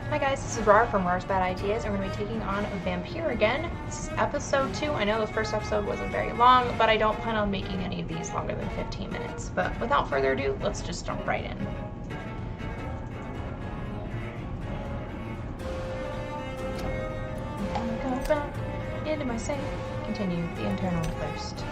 Hi guys, this is Rawr from Rawr's Bad Ideas, and we're going to be taking on Vampyr again. This is episode 2. I know the first episode wasn't very long, but I don't plan on making any of these longer than 15 minutes. But without further ado, let's just jump right in. I'm gonna go back into my safe. Continue the internal thirst.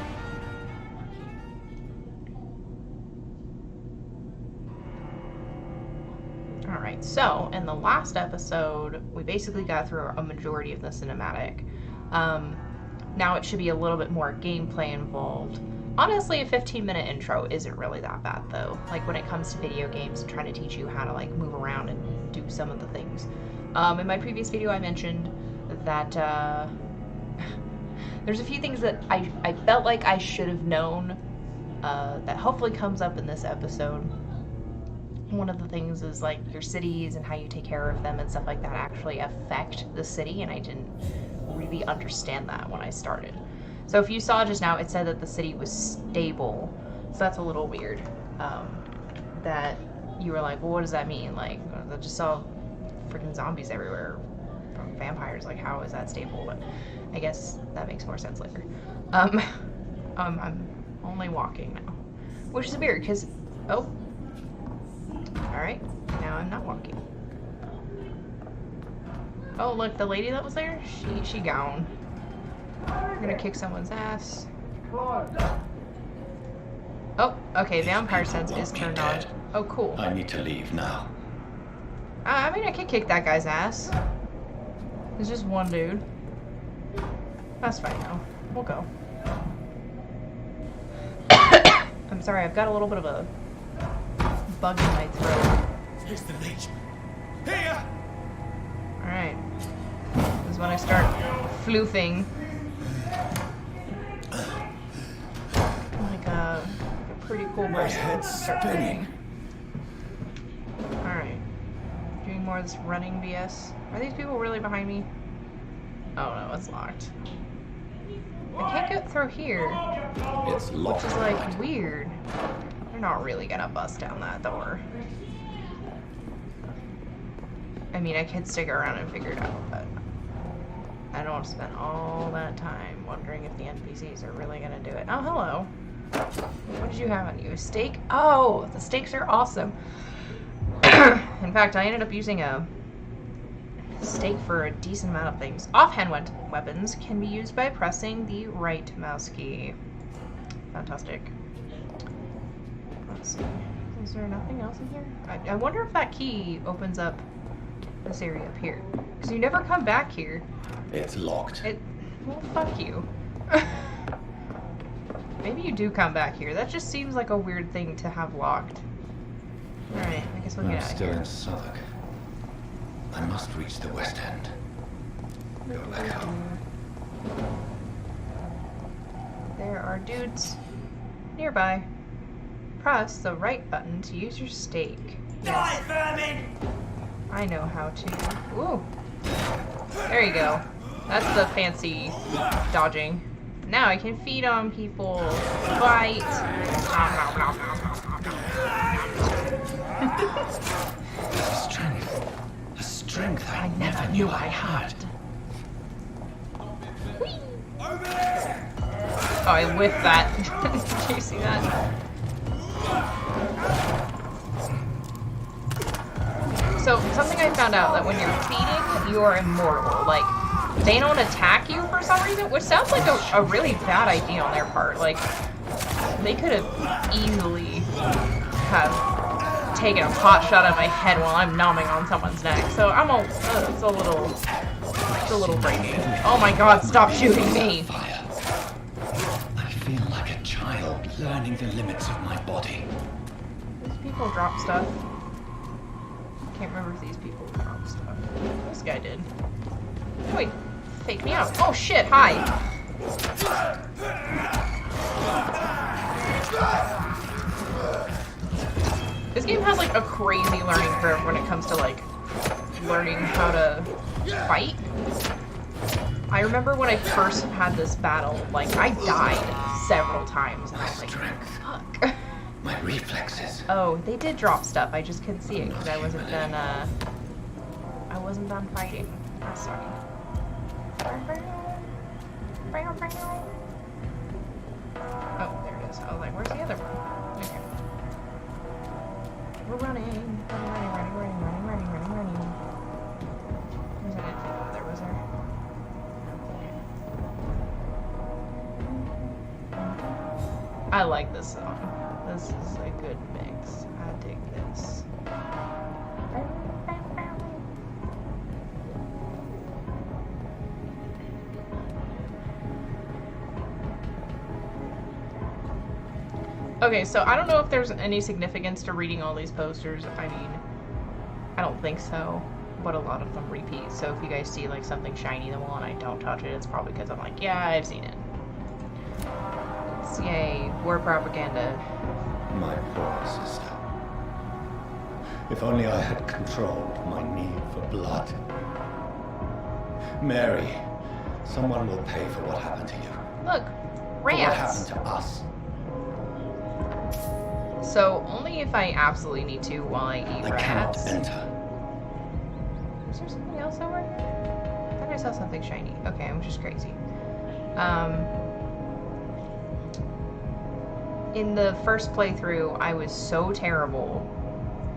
Alright, so in the last episode, we basically got through a majority of the cinematic. Now it should be a little bit more gameplay involved. Honestly, a 15-minute intro isn't really that bad, though. Like, when it comes to video games and trying to teach you how to, like, move around and do some of the things. In my previous video, I mentioned that, there's a few things that I felt like I should have known, that hopefully comes up in this episode. One of the things is like your cities and how you take care of them and stuff like that actually affect the city, and I didn't really understand that when I started. So if you saw just now, it said that the city was stable, so that's a little weird. That you were like, well, what does that mean? Like, I just saw freaking zombies everywhere from vampires, like how is that stable? But I guess that makes more sense later. I'm only walking now, which is weird because alright, now I'm not walking. Oh, look, the lady that was there, she gone. I'm gonna kick someone's ass. Oh, okay, vampire sense is turned on. Oh, cool. I need to leave now. I mean, I could kick that guy's ass. There's just one dude. That's fine now. We'll go. I'm sorry, I've got a little bit of a bug in my throat. Here's the leech. Here! Alright. This is when I start floofing. Like a pretty cool My person. head's spinning. Alright. Doing more of this running BS. Are these people really behind me? Oh no, it's locked. I can't get through here. It's locked. Which is like weird. They're not really gonna bust down that door. I mean, I could stick around and figure it out, but I don't want to spend all that time wondering if the NPCs are really gonna do it. Oh, hello. What did you have on you? A steak? Oh, the steaks are awesome. In fact, I ended up using a steak for a decent amount of things. Offhand weapons can be used by pressing the right mouse key. Fantastic. Let's see. Is there nothing else in here? I wonder if that key opens up this area up here. Because you never come back here. It's locked. Well, fuck you. Maybe you do come back here. That just seems like a weird thing to have locked. Alright, I guess we'll get out of here. I'm still in Southwark. I must reach the West End. Go back home. There are dudes nearby. Press the right button to use your stake. Die, vermin! I know how to. Ooh. There you go. That's the fancy dodging. Now I can feed on people. Bite. A strength I never knew I had. Whee! Oh, I whiffed that. Did you see that? So, something I found out, that when you're feeding, you are immortal. Like, they don't attack you for some reason, which sounds like a really bad idea on their part. Like, they could have easily have taken a pot shot at my head while I'm nomming on someone's neck. So, it's a little breaking. Oh my god, stop shooting me! I feel like a child learning the limits of my body. These people drop stuff. I can't remember if these people drop stuff. This guy did. Wait, fake me out. Oh shit, hi! This game has like a crazy learning curve when it comes to like learning how to fight. I remember when I first had this battle, like I died several times and I was like, fuck. My reflexes. Oh, they did drop stuff. I just couldn't see it because I wasn't wasn't done fighting. That's sorry. Oh, there it is. I was like, where's the other one? Okay. We're running. Running. There's an infant over there, was there? I like this song. This is a good mix. I dig this. Okay, so I don't know if there's any significance to reading all these posters. I mean, I don't think so, but a lot of them repeat. So if you guys see like something shiny in the wall and I don't touch it, it's probably because I'm like, yeah, I've seen it. Yay, war propaganda. My poor sister. If only I had controlled my need for blood. Mary, someone will pay for what happened to you. Look, For rats. what happened to us. So only if I absolutely need to while I eat I cannot rats. enter. Is there something else over here? I thought I saw something shiny. Okay, I'm just crazy. In the first playthrough, I was so terrible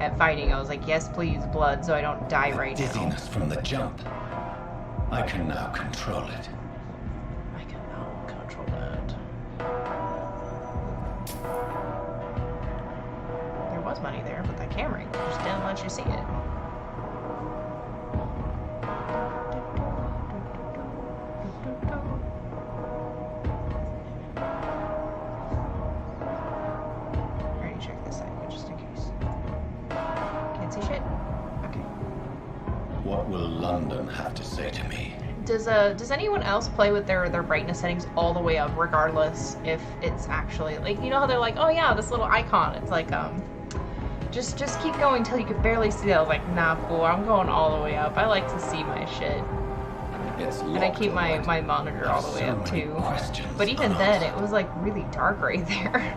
at fighting. I was like, yes, please, blood, so I don't die right now. Dizziness from the jump. I can now control it. I can now control that. There was money there, but that camera angle just didn't let you see it. Alright, check this out just in case. Can't see shit? Okay. What will London have to say to me? Does anyone else play with their brightness settings all the way up, regardless if it's actually like, you know how they're like, oh yeah, this little icon, it's like just keep going till you can barely see it. I was like, nah, fool, I'm going all the way up. I like to see my shit. It's And I keep my monitor all the way up too. But even then, it was like really dark right there.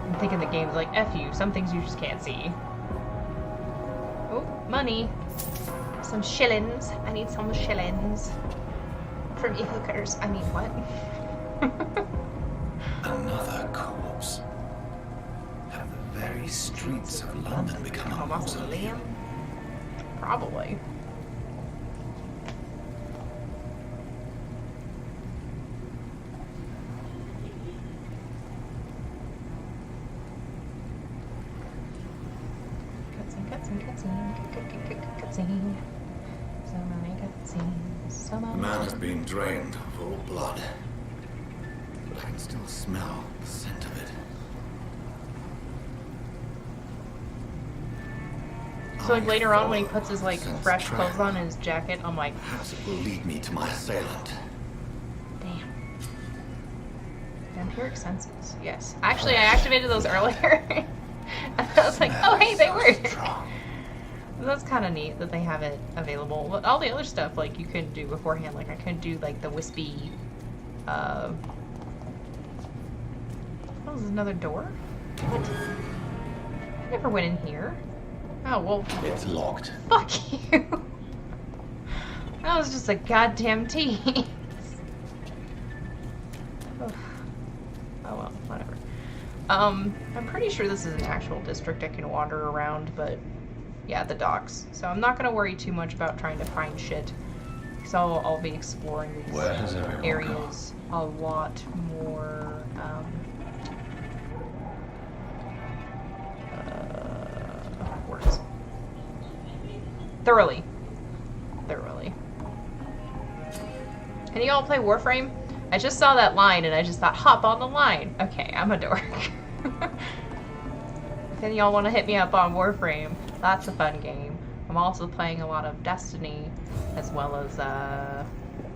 I'm thinking the game's like, F you, some things you just can't see. Oh, money. Some shillings. I need some shillings. From e-hookers. I mean, what? Another corpse. Have the very streets of London become a mausoleum? Probably. Cutscene. So many cutscenes. So The many. man has been drained of all blood, but I can still smell the scent of it. So like I later on when he follow puts his like the scent's fresh trail. clothes on and his jacket, I'm like, Perhaps it will lead me to my assailant. damn. Vampiric senses. Yes. Actually, I activated those earlier. And I was like, oh hey, they work. Strong. That's kind of neat that they have it available. But all the other stuff, like, you couldn't do beforehand. Like, I couldn't do, like, the wispy, Oh, is this another door? What? I never went in here. Oh, well. It's locked. Fuck you. That was just a goddamn tease. Oh, well, whatever. I'm pretty sure this is an actual district I can wander around, but yeah, the docks. So I'm not going to worry too much about trying to find shit, because I'll be exploring these Where has everyone areas a lot more, words. Thoroughly. Can you all play Warframe? I just saw that line and I just thought, hop on the line. Okay, I'm a dork. If any of y'all want to hit me up on Warframe, that's a fun game. I'm also playing a lot of Destiny, as well as,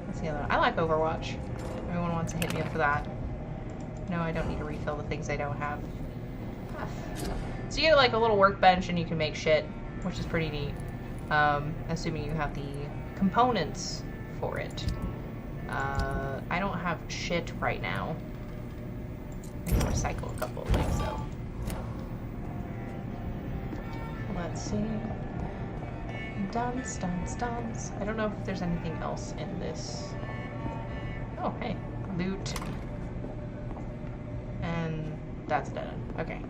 what's the other one? I like Overwatch. If anyone wants to hit me up for that. No, I don't need to refill the things I don't have. So you get like a little workbench and you can make shit, which is pretty neat. Assuming you have the components for it. I don't have shit right now. I can recycle a couple of things though. Let's see. Dance, dance, dance. I don't know if there's anything else in this. Oh, hey. Loot. And that's dead end. Okay.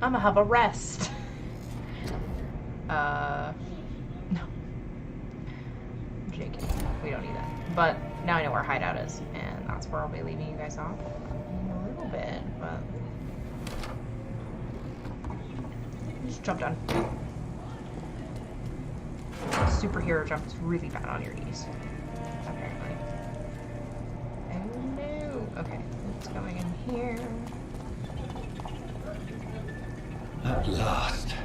I'm gonna have a rest. No. JK. We don't need that. But now I know where hideout is, and that's where I'll be leaving you guys off in a little bit, but just jump down. Superhero jump is really bad on your knees, apparently. Oh no! Okay, it's going in here. At last,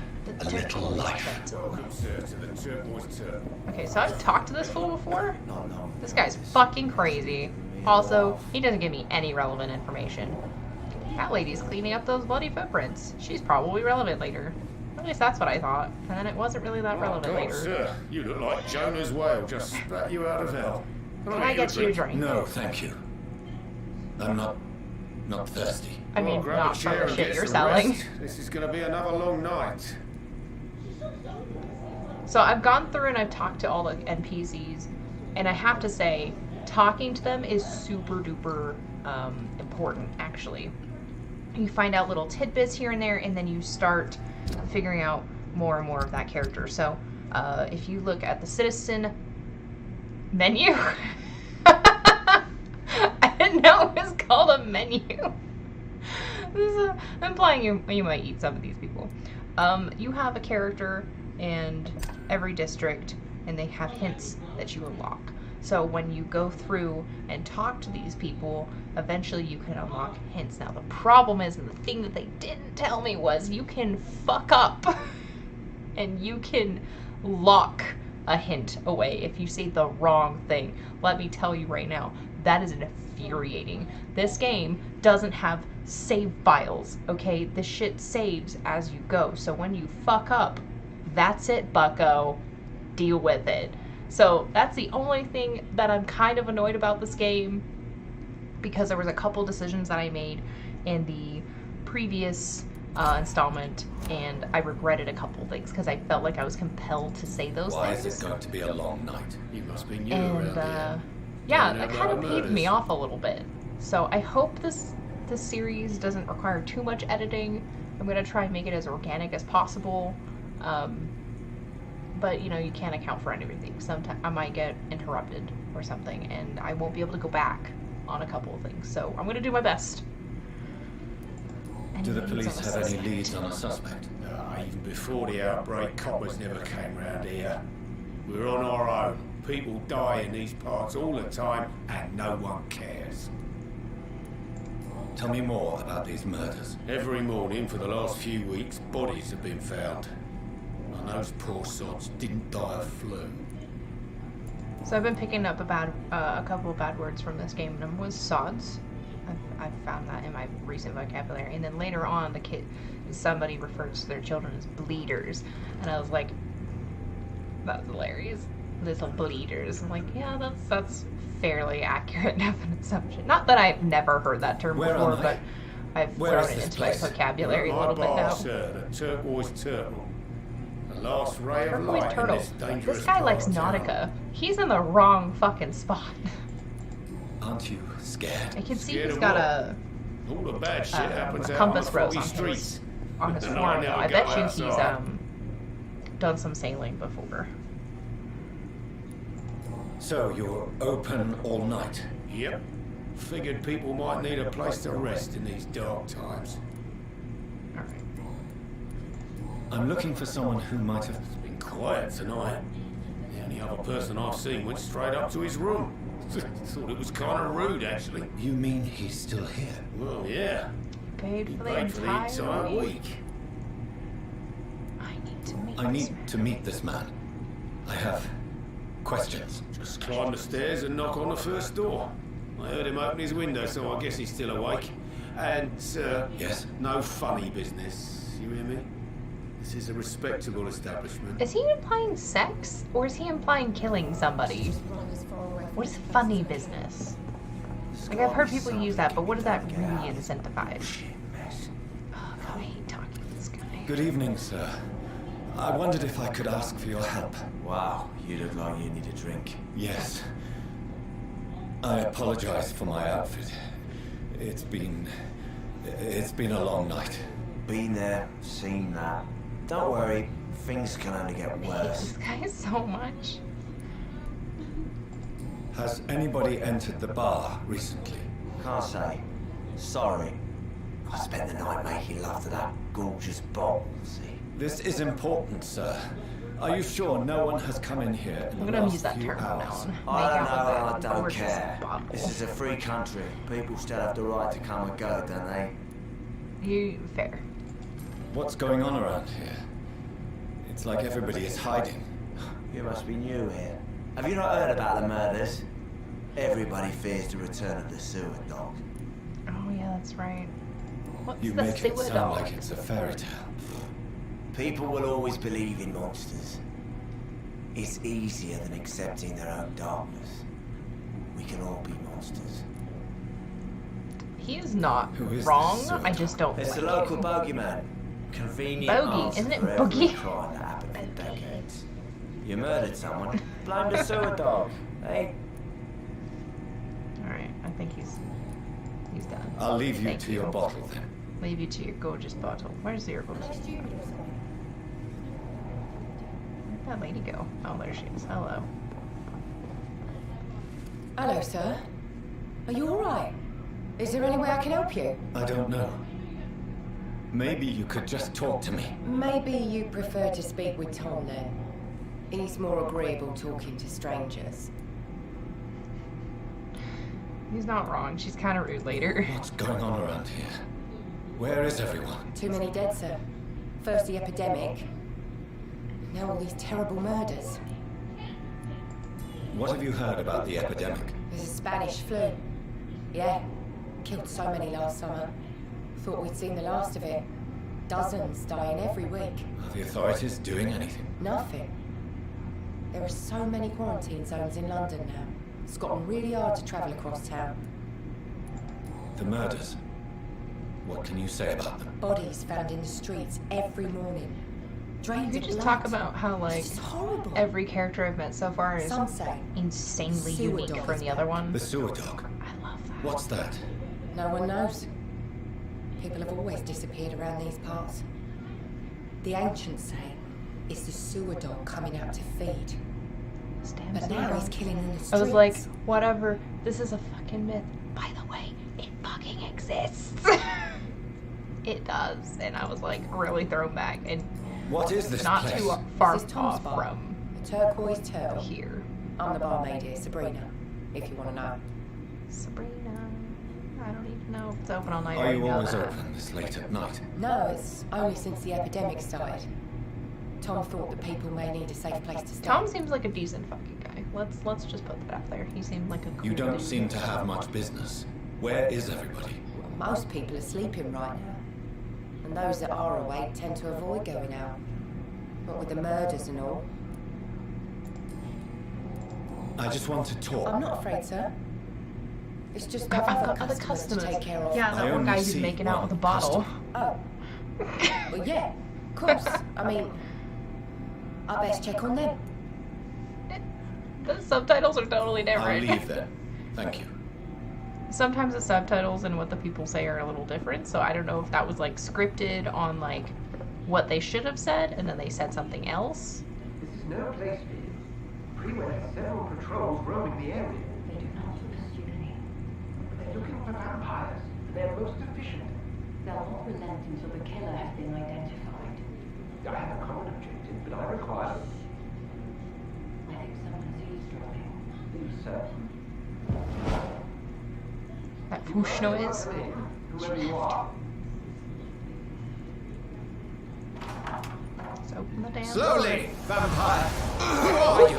a little life. Okay, so I've talked to this fool before. This guy's fucking crazy. Also, he doesn't give me any relevant information. That lady's cleaning up those bloody footprints. She's probably relevant later. At least that's what I thought. And then it wasn't really that relevant later. Sir, you look like Jonah's whale just spat you out of hell. Can I get you a drink? No, thank you. I'm not thirsty. I mean, grab not a for chair the and shit get you're some selling. rest. This is going to be another long night. So I've gone through and I've talked to all the NPCs, and I have to say, talking to them is super duper important, actually. You find out little tidbits here and there, and then you start figuring out more and more of that character. So if you look at the citizen menu, I didn't know it was called a menu. This is implying you might eat some of these people. You have a character in every district, and they have hints that you unlock. So when you go through and talk to these people, eventually you can unlock hints. Now the problem is, and the thing that they didn't tell me was, you can fuck up and you can lock a hint away if you say the wrong thing. Let me tell you right now, that is infuriating. This game doesn't have save files, okay? This shit saves as you go. So when you fuck up, that's it, bucko. Deal with it. So that's the only thing that I'm kind of annoyed about this game, because there was a couple decisions that I made in the previous installment, and I regretted a couple things because I felt like I was compelled to say those Why things. is it going to be a long night? You must be new And around here. yeah, Don't that know kind of about peeved me murders. off a little bit. So I hope this series doesn't require too much editing. I'm gonna try and make it as organic as possible. But you know, you can't account for everything. Sometimes I might get interrupted or something, and I won't be able to go back on a couple of things. So I'm gonna do my best. Do the Anything's police on a have any suspect. leads on a suspect? Even before the outbreak, coppers never came round here. We're on our own. People die in these parts all the time, and no one cares. Tell me more about these murders. Every morning for the last few weeks, bodies have been found. And those poor sods didn't die of flu. So I've been picking up a couple of bad words from this game. One of them was sods. I've found that in my recent vocabulary. And then later on, somebody refers to their children as bleeders. And I was like, that's hilarious. Little bleeders. I'm like, yeah, that's fairly accurate assumption. Not that I've never heard that term Where before, am I? but I've Where thrown is it this into place? my vocabulary a My little bit bar, now. sir, the turquoise turtle. The last ray of Turquoise light in turtle. this dangerous This guy part likes of town. Nautica. He's in the wrong fucking spot. Aren't you scared? I can see Scared he's of got what? All the bad shit happens a out compass on the rose foggy on streets. his And I forearm. never I go bet you he's outside. done some sailing before. So you're open all night? Yep. Figured people might need a place to rest in these dark times. Alright. I'm looking for someone who might have... It's been quiet tonight. The only other person I've seen went straight up to his room. Thought it was kind of rude, actually. You mean he's still here? Well, yeah. Paid He for the paid for the entire entire week. week. I need to meet I this need man. to meet this man. I have questions. Just climb the stairs and knock on the first door. I heard him open his window, so I guess he's still awake. And, Yes? no funny business. You hear me? This is a respectable establishment. Is he implying sex, or is he implying killing somebody? What is funny business? Like, I've heard people use that, but what does that really incentivize? Oh, God, I hate talking to this guy. Good evening, sir. I wondered if I could ask for your help. Wow, you look like you need a drink. Yes. I apologize for my outfit. It's been a long night. Been there, seen that. Don't worry, things can only get worse. This guy is so much. Has anybody entered the bar recently? Can't say. Sorry. I spent the night making love to that gorgeous bottle, see? This is important, sir. Are you sure no one has come in here in I'm the gonna last use that few term from now hours? on. Make I don't out know, with and I that don't gorgeous care. bottle. This is a free country. People still have the right to come and go, don't they? You fair. What's going on around here? It's like everybody is hiding. You must be new here. Have you not heard about the murders? Everybody fears the return of the sewer dog. Oh yeah, that's right. What's You the make it sewer sound dog? like it's a fairy tale. People will always believe in monsters. It's easier than accepting their own darkness. We can all be monsters. He is not Who is wrong. this sewer I just don't It's like the local him. bogeyman. Convenient Bogey, answer isn't it for every boogie? crime that happened for decades. You murdered someone, blame the sewer dog. Hey, Alright, I think he's done. I'll leave you Thank to your bottle then. Leave you to your gorgeous bottle. Where's your gorgeous bottle? Where'd that lady go? Oh, there she is. Hello. Hello, sir. Are you alright? Is there any way I can help you? I don't know. Maybe you could just talk to me. Maybe you prefer to speak with Tom then. He's more agreeable talking to strangers. He's not wrong. She's kind of rude later. What's going on around here? Where is everyone? Too many dead, sir. First the epidemic. Now all these terrible murders. What have you heard about the epidemic? There's a Spanish flu. Yeah. Killed so many last summer. Thought we'd seen the last of it. Dozens dying every week. Are the authorities doing anything? Nothing. There are so many quarantine zones in London now. It's gotten really hard to travel across town. The murders. What can you say about them? Bodies found in the streets every morning. Drains You of just blood. talk about how, like, It's just horrible. every character I've met so far is Some say insanely sewer unique dog from is the other back. one. The sewer dog. I love that. What's that? no one knows. People have always disappeared around these parts. The ancients say it's the sewer dog coming out to feed. This damn But sewer now dog. he's killing in the streets. I was like, whatever. This is a fucking myth. By the way, it fucking exists. It does. And I was like really thrown back. And What is this not place? too far This is Tom's off bar. from The Turquoise Turtle. here. I'm the barmaid here, Sabrina, if you want to know. Sabrina. I don't even know if it's open all night. Are you I know always that. open this late at night? No, it's only since the epidemic started. Tom thought that people may need a safe place to stay. Tom seems like a decent fucking guy. Let's just put that out there. He seemed like a cool You don't dude. seem to have much business. Where is everybody? Most people are sleeping right now. And those that are awake tend to avoid going out. What with the murders and all. I just want to talk. I'm not afraid, sir. It's just I've got got other customers. to take care of. Yeah, I that one only guy who's see making out one with a bottle. Oh. Well, yeah, of course. I mean, I best check on them. The subtitles are totally I'll different. leave then. Thank you. Sometimes the subtitles and what the people say are a little different, so I don't know if that was like scripted on like what they should have said and then they said something else. This is no place for you. Freeway has several patrols roaming the area. They do not pursue me. But they're looking for vampires. They're most efficient. They'll not relent until the killer has been identified. I have a common objective, but I require I think someone's eavesdropping. you, sir. That whoosh noise. Whoever you are. Let's open the damn Slowly, vampire! Who are you?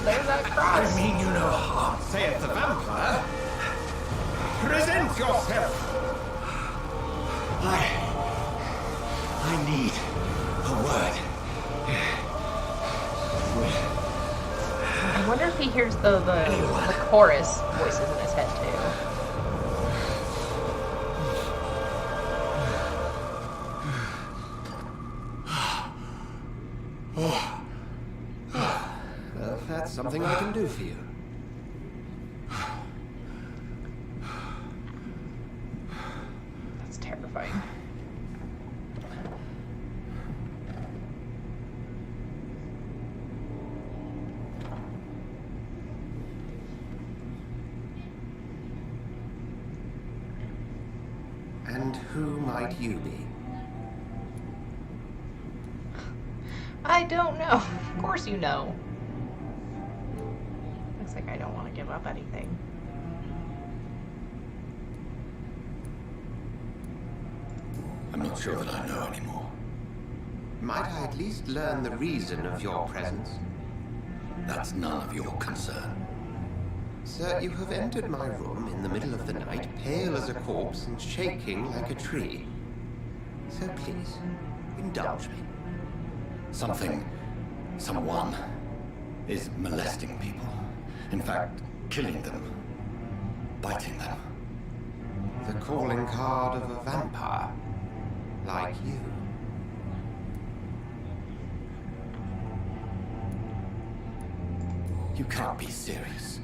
There's that cross. I mean you no harm, saith the vampire. Present yourself! I need a word. I wonder if he hears the chorus voices in his head too. Well, that's something I can do for you. That's terrifying. And who might you be? I don't know. Of course you know. Looks like I don't want to give up anything. I'm not sure that I know anymore. Might I at least learn the reason of your presence? That's none of your concern. Sir, you have entered my room in the middle of the night, pale as a corpse and shaking like a tree. So please, indulge me. Someone is molesting people. In fact, killing them. Biting them. The calling card of a vampire. Like you. You can't be serious.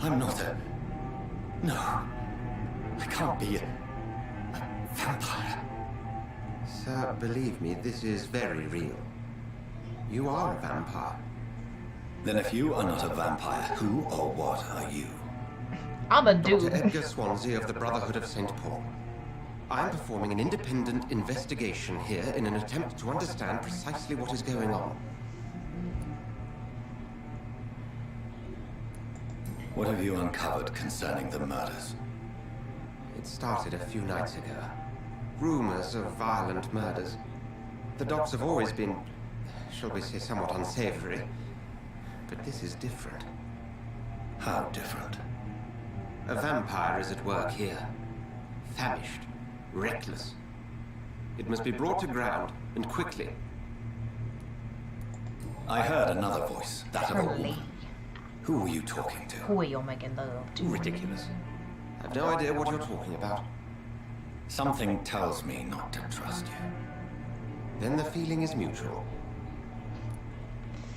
I'm not a... No. I can't be a vampire. Sir, believe me, this is very real. You are a vampire. Then if you are not a vampire, who or what are you? I'm a dude. Dr. Edgar Swansea of the Brotherhood of St. Paul. I am performing an independent investigation here in an attempt to understand precisely what is going on. What have you uncovered concerning the murders? It started a few nights ago. Rumors of violent murders. The docs have always been, shall we say, somewhat unsavory. But this is different. How different? A vampire is at work here. Famished. Reckless. It must be brought to ground, and quickly. I heard another voice, that of a Hurley. woman. Who were you talking to? Who are you making love to? Ridiculous. I've no idea what you're talking about. Something tells me not to trust you. Then the feeling is mutual.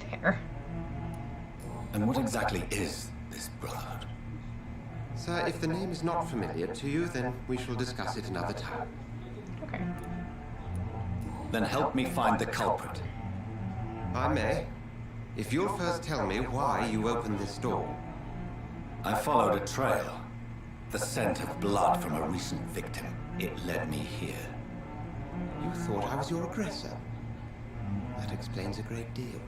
Fair. And what exactly is this brotherhood? Sir, if the name is not familiar to you, then we shall discuss it another time. Okay. Then help me find the culprit. I may. If you'll first tell me why you opened this door. I followed a trail. The scent of blood from a recent victim. It led me here. You thought I was your aggressor. That explains a great deal.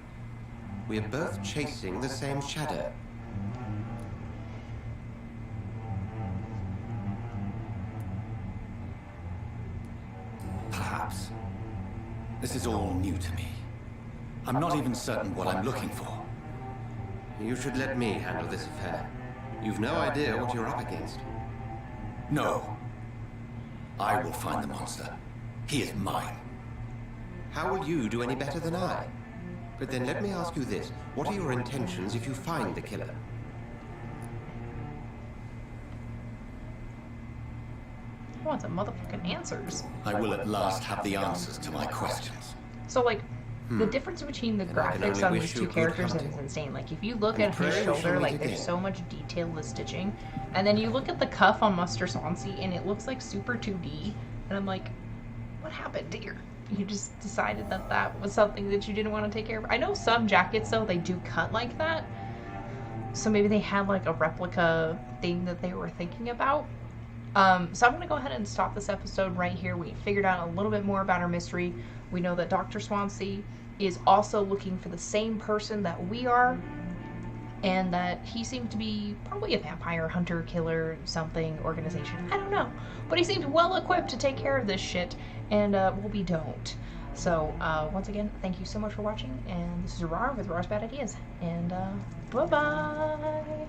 We are both chasing the same shadow. Perhaps. This is all new to me. I'm not even certain what I'm looking for. You should let me handle this affair. You've no idea what you're up against. No. I will find the monster. He is mine. How will you do any better than I? But then let me ask you this. What are your intentions if you find the killer? I want some motherfucking answers. I will at last have the answers to my questions. So, like, the difference between the And I can graphics only on wish these you two good characters hunting. is insane. Like, if you look And at his pray we shall shoulder, meet like, there's again. so much detail in the stitching. And then you look at the cuff on Dr. Swansea, and it looks like super 2D. And I'm like, what happened here? You just decided that that was something that you didn't want to take care of? I know some jackets, though, they do cut like that. So maybe they had, like, a replica thing that they were thinking about. So I'm going to go ahead and stop this episode right here. We figured out a little bit more about our mystery. We know that Dr. Swansea is also looking for the same person that we are, and that he seemed to be probably a vampire hunter, killer, something, organization. I don't know. But he seems well equipped to take care of this shit, and we don't. So, once again, thank you so much for watching, and this is Rawr with Rawr's Bad Ideas, and bye-bye!